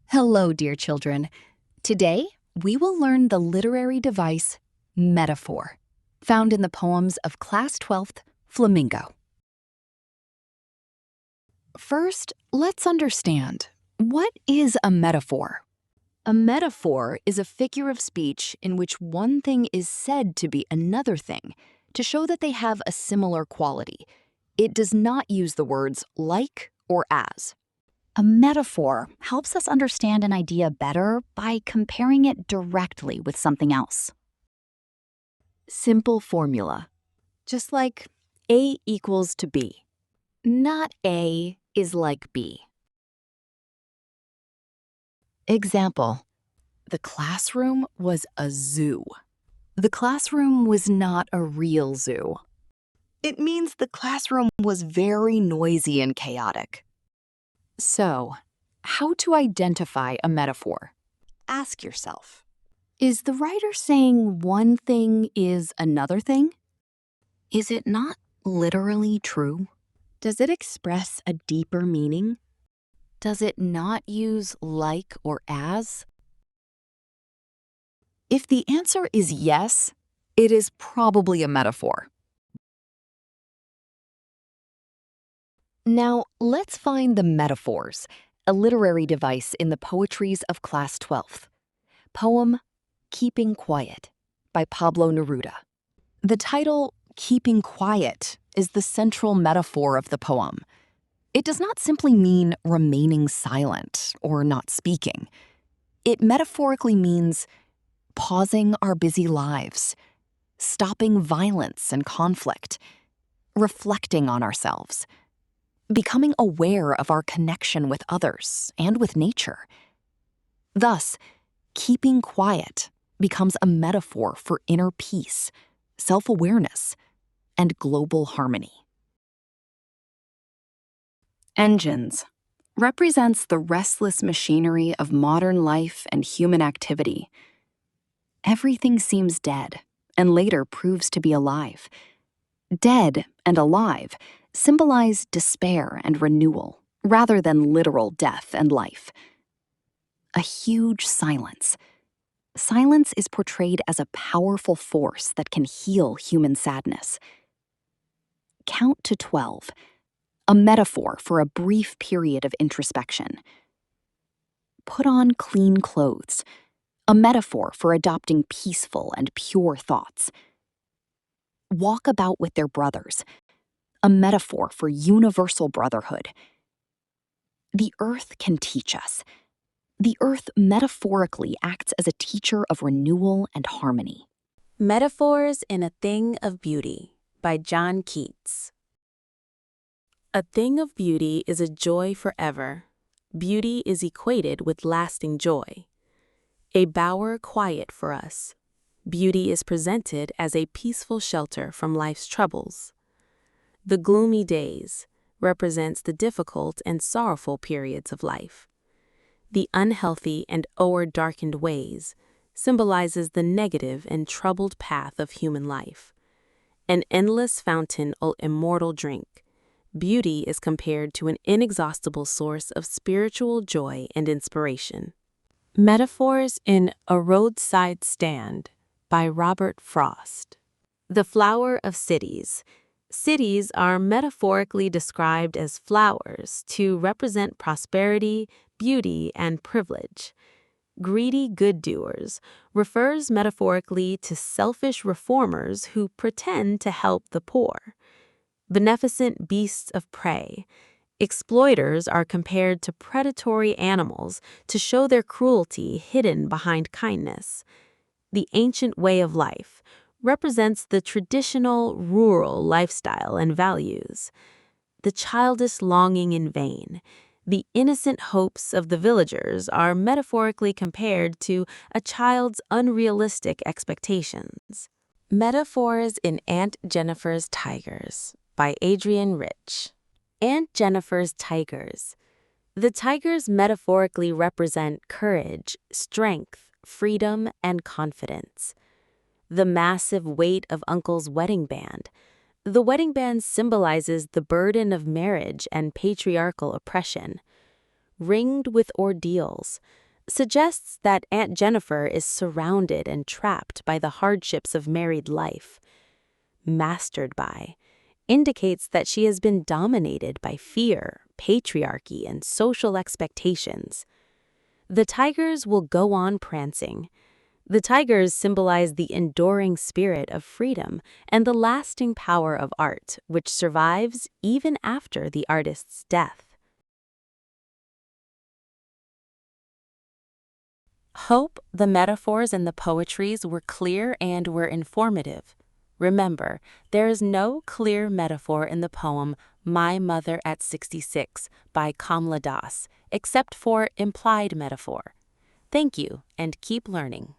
Hello, dear children. Today, we will learn the literary device metaphor, found in the poems of Class 12th, Flamingo. First, let's understand, what is a metaphor? A metaphor is a figure of speech in which one thing is said to be another thing to show that they have a similar quality. It does not use the words like or as. A metaphor helps us understand an idea better by comparing it directly with something else. Simple formula. Just like A equals to B. Not A is like B. Example. The classroom was a zoo. The classroom was not a real zoo. It means the classroom was very noisy and chaotic. So, how to identify a metaphor? Ask yourself, is the writer saying one thing is another thing? Is it not literally true? Does it express a deeper meaning? Does it not use like or as? If the answer is yes, it is probably a metaphor. Now, let's find the metaphors, a literary device in the poetries of Class 12th. Poem, Keeping Quiet, by Pablo Neruda. The title, Keeping Quiet, is the central metaphor of the poem. It does not simply mean remaining silent or not speaking. It metaphorically means pausing our busy lives, stopping violence and conflict, reflecting on ourselves, becoming aware of our connection with others and with nature. Thus, keeping quiet becomes a metaphor for inner peace, self-awareness, and global harmony. Engines represents the restless machinery of modern life and human activity. Everything seems dead and later proves to be alive. Dead and alive symbolize despair and renewal, rather than literal death and life. A huge silence. Silence is portrayed as a powerful force that can heal human sadness. Count to 12, a metaphor for a brief period of introspection. Put on clean clothes, a metaphor for adopting peaceful and pure thoughts. Walk about with their brothers, a metaphor for universal brotherhood. The earth can teach us. The earth metaphorically acts as a teacher of renewal and harmony. Metaphors in A Thing of Beauty by John Keats. A thing of beauty is a joy forever. Beauty is equated with lasting joy. A bower quiet for us. Beauty is presented as a peaceful shelter from life's troubles. The gloomy days represents the difficult and sorrowful periods of life. The unhealthy and o'er-darkened ways symbolizes the negative and troubled path of human life. An endless fountain of immortal drink, beauty is compared to an inexhaustible source of spiritual joy and inspiration. Metaphors in A Roadside Stand by Robert Frost. The flower of cities. Cities are metaphorically described as flowers to represent prosperity, beauty, and privilege. Greedy good-doers refers metaphorically to selfish reformers who pretend to help the poor. Beneficent beasts of prey. Exploiters are compared to predatory animals to show their cruelty hidden behind kindness. The ancient way of life represents the traditional rural lifestyle and values. The childish longing in vain. The innocent hopes of the villagers are metaphorically compared to a child's unrealistic expectations. Metaphors in Aunt Jennifer's Tigers by Adrienne Rich. Aunt Jennifer's Tigers. The tigers metaphorically represent courage, strength, freedom, and confidence. The massive weight of Uncle's wedding band. The wedding band symbolizes the burden of marriage and patriarchal oppression. ringed with ordeals, suggests that Aunt Jennifer is surrounded and trapped by the hardships of married life. Mastered by indicates that she has been dominated by fear, patriarchy, and social expectations. The tigers will go on prancing. The tigers symbolize the enduring spirit of freedom and the lasting power of art, which survives even after the artist's death. Hope the metaphors and the poetries were clear and were informative. Remember, there is no clear metaphor in the poem My Mother at 66 by Kamla Das, except for implied metaphor. Thank you, and keep learning.